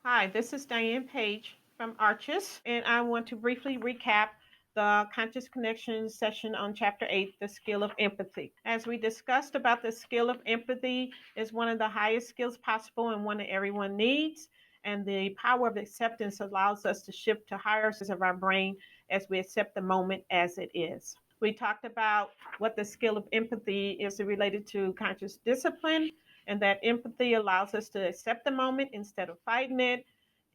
Hi, this is Diane Page from Arches, and I want to briefly recap the Conscious Connection session on Chapter 8, The Skill of Empathy. As we discussed about the skill of empathy is one of the highest skills possible and one that everyone needs, and the power of acceptance allows us to shift to higher states of our brain as we accept the moment as it is. We talked about what the skill of empathy is related to conscious discipline, and that empathy allows us to accept the moment instead of fighting it.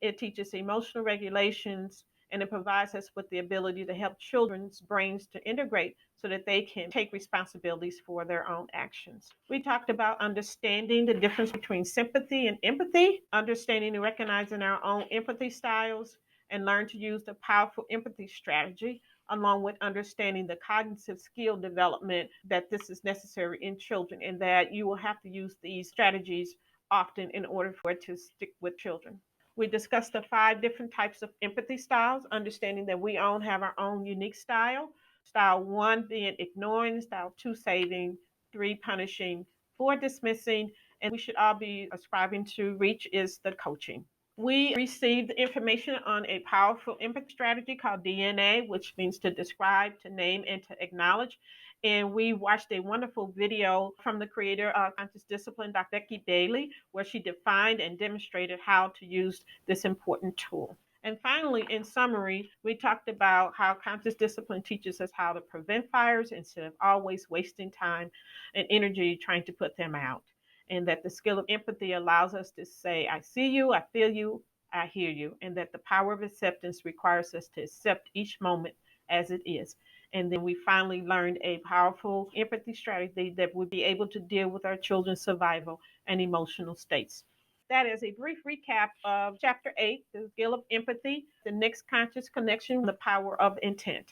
It teaches emotional regulations, and it provides us with the ability to help children's brains to integrate so that they can take responsibilities for their own actions. We talked about understanding the difference between sympathy and empathy, understanding and recognizing our own empathy styles, and learn to use the powerful empathy strategy along with understanding the cognitive skill development that this is necessary in children and that you will have to use these strategies often in order for it to stick with children. We discussed the 5 different types of empathy styles, understanding that we all have our own unique style. Style 1 being ignoring, style 2 saving, 3 punishing, 4 dismissing, and we should all be ascribing to reach is the coaching. We received information on a powerful empathy strategy called DNA, which means to describe, to name, and to acknowledge. And we watched a wonderful video from the creator of Conscious Discipline, Dr. Becky Bailey, where she defined and demonstrated how to use this important tool. And finally, in summary, we talked about how conscious discipline teaches us how to prevent fires instead of always wasting time and energy trying to put them out, and that the skill of empathy allows us to say, I see you, I feel you, I hear you, and that the power of acceptance requires us to accept each moment as it is. And then we finally learned a powerful empathy strategy that would be able to deal with our children's survival and emotional states. That is a brief recap of Chapter 8, The Skill of Empathy, the next conscious connection, the power of intent.